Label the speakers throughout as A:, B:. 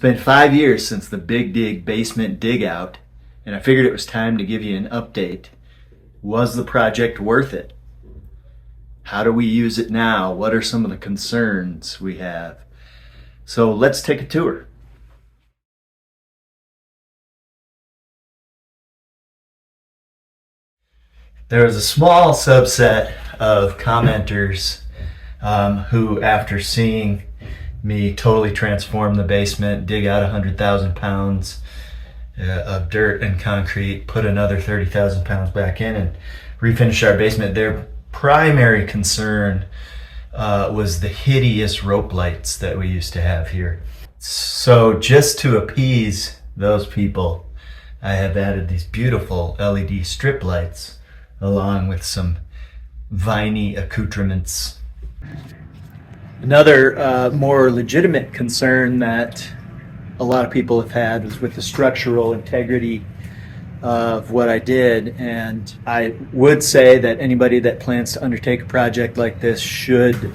A: been 5 years since the Big Dig basement dig out, and I figured it was time to give you an update. Was the project worth it? How do we use it now? What are some of the concerns we have? So let's take a tour. There was a small subset of commenters who, after seeing me totally transform the basement, dig out 100,000 pounds of dirt and concrete, put another 30,000 pounds back in, and refinish our basement, their primary concern was the hideous rope lights that we used to have here. So just to appease those people, I have added these beautiful LED strip lights along with some viney accoutrements. Another more legitimate concern that a lot of people have had was with the structural integrity of what I did, and I would say that anybody that plans to undertake a project like this should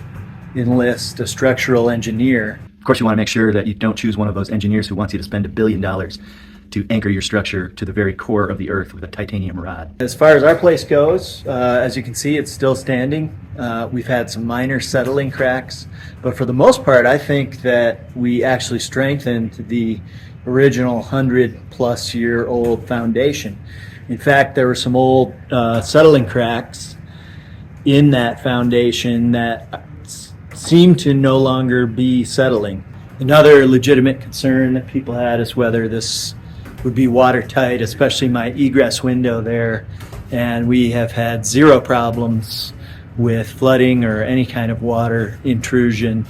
A: enlist a structural engineer. Of course, you want to make sure that you don't choose one of those engineers who wants you to spend $1 billion to anchor your structure to the very core of the earth with a titanium rod. As far as our place goes, as you can see, it's still standing. We've had some minor settling cracks, but for the most part, I think that we actually strengthened the original 100+ year old foundation. In fact, there were some old settling cracks in that foundation that seem to no longer be settling. Another legitimate concern that people had is whether this would be watertight, especially my egress window there, and we have had zero problems with flooding or any kind of water intrusion.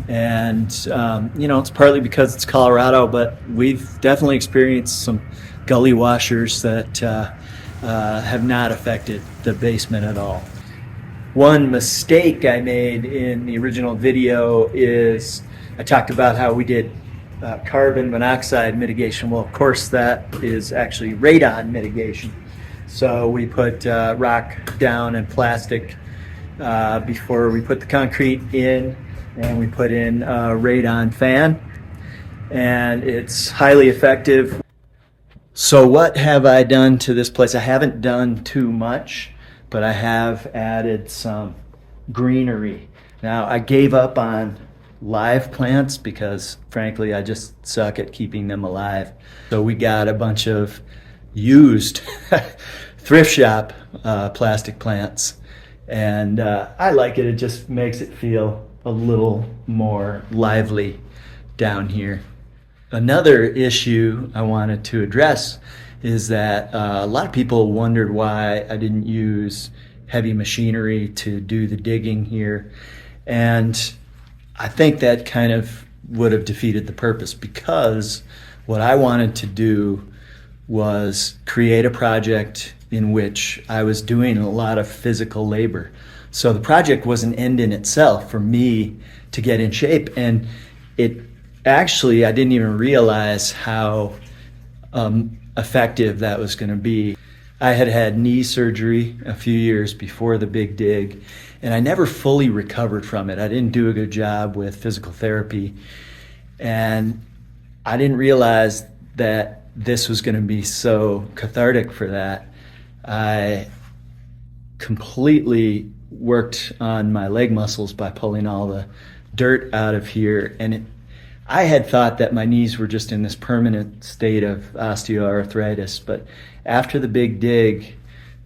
A: And it's partly because it's Colorado, but we've definitely experienced some gully washers that have not affected the basement at all. One mistake I made in the original video is I talked about how we did carbon monoxide mitigation. Well, of course, that is actually radon mitigation. So we put rock down and plastic before we put the concrete in, and we put in a radon fan, and it's highly effective. So what have I done to this place? I haven't done too much, but I have added some greenery. Now, I gave up on live plants because frankly I just suck at keeping them alive. So we got a bunch of used thrift shop plastic plants, and I like it. It just makes it feel a little more lively down here. Another issue I wanted to address is that a lot of people wondered why I didn't use heavy machinery to do the digging here, and I think that kind of would have defeated the purpose, because what I wanted to do was create a project in which I was doing a lot of physical labor. So the project was an end in itself for me to get in shape, and it actually, I didn't even realize how effective that was going to be. I had had knee surgery a few years before the big dig, and I never fully recovered from it. I didn't do a good job with physical therapy, and I didn't realize that this was going to be so cathartic for that. I completely worked on my leg muscles by pulling all the dirt out of here, and I had thought that my knees were just in this permanent state of osteoarthritis, but after the big dig,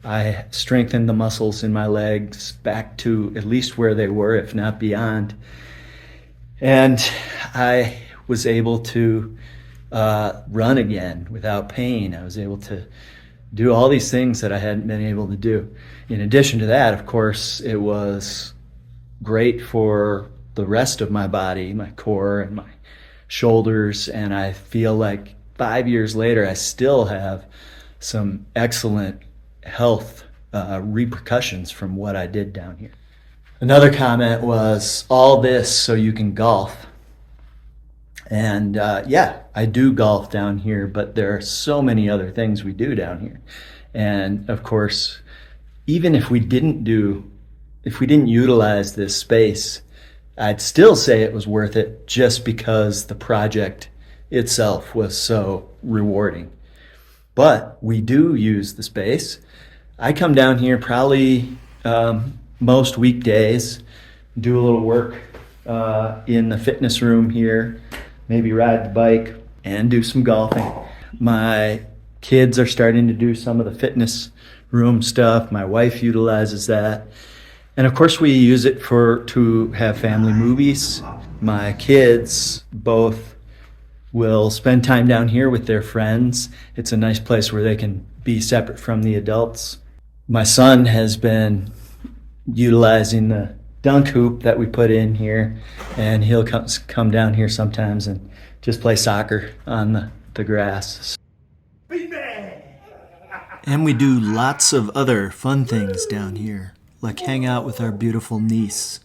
A: I strengthened the muscles in my legs back to at least where they were, if not beyond. And I was able to run again without pain. I was able to do all these things that I hadn't been able to do. In addition to that, of course, it was great for the rest of my body, my core and my shoulders, and I feel like 5 years later, I still have some excellent health repercussions from what I did down here. Another comment was, all this so you can golf. And yeah, I do golf down here, but there are so many other things we do down here. And of course, even if we didn't utilize this space, I'd still say it was worth it just because the project itself was so rewarding. But we do use the space. I come down here probably most weekdays, do a little work in the fitness room here, maybe ride the bike and do some golfing. My kids are starting to do some of the fitness room stuff. My wife utilizes that. And of course we use it to have family movies. My kids both will spend time down here with their friends. It's a nice place where they can be separate from the adults. My son has been utilizing the dunk hoop that we put in here, and he'll come down here sometimes and just play soccer on the grass. And we do lots of other fun things down here, like hang out with our beautiful niece.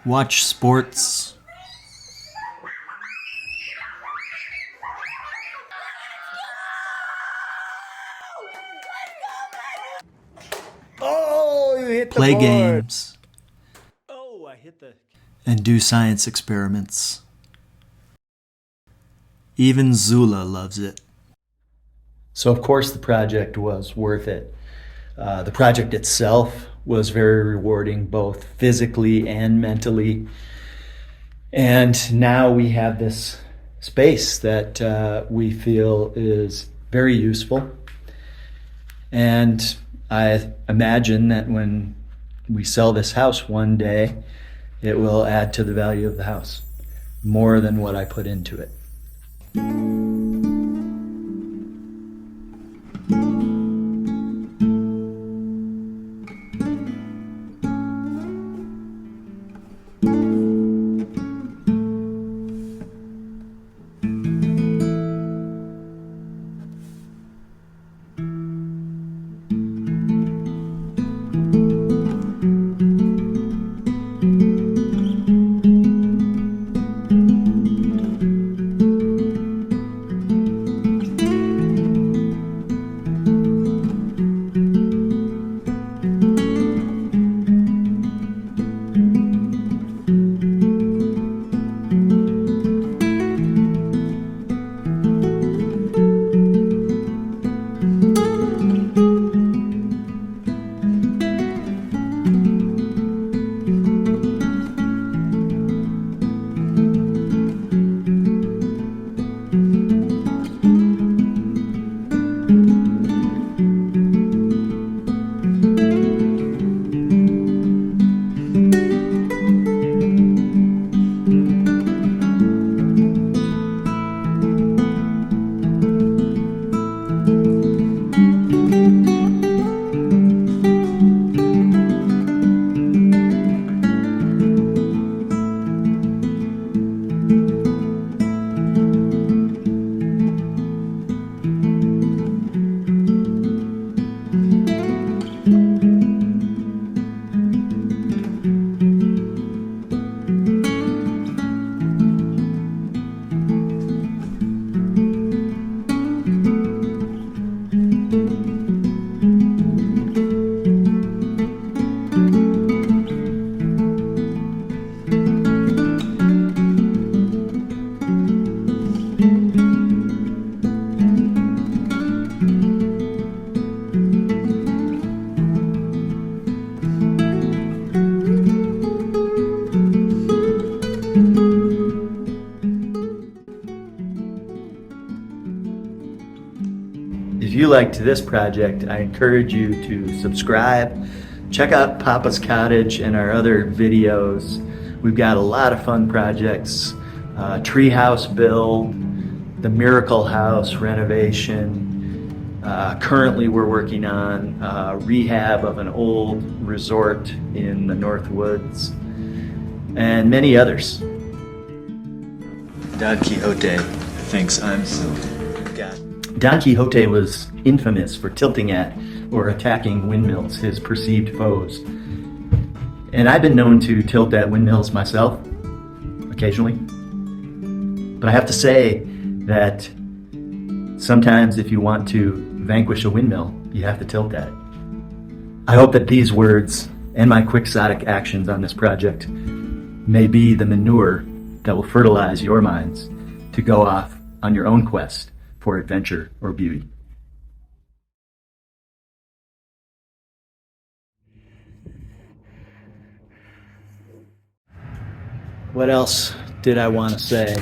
A: Watch sports.
B: Oh, you hit the
A: Play
B: board.
A: games.
B: Oh, I hit the...
A: And do science experiments. Even Zula loves it. So of course the project was worth it. The project itself was very rewarding, both physically and mentally. And now we have this space that we feel is very useful. And I imagine that when we sell this house one day, it will add to the value of the house more than what I put into it. If you liked this project, I encourage you to subscribe. Check out Papa's Cottage and our other videos. We've got a lot of fun projects. Treehouse build, the Miracle House renovation. Currently we're working on rehab of an old resort in the North Woods, and many others. Don Quixote thinks I'm silly. Don Quixote was infamous for tilting at or attacking windmills, his perceived foes. And I've been known to tilt at windmills myself, occasionally. But I have to say that sometimes if you want to vanquish a windmill, you have to tilt at it. I hope that these words and my quixotic actions on this project may be the manure that will fertilize your minds to go off on your own quest for adventure or beauty. What else did I want to say?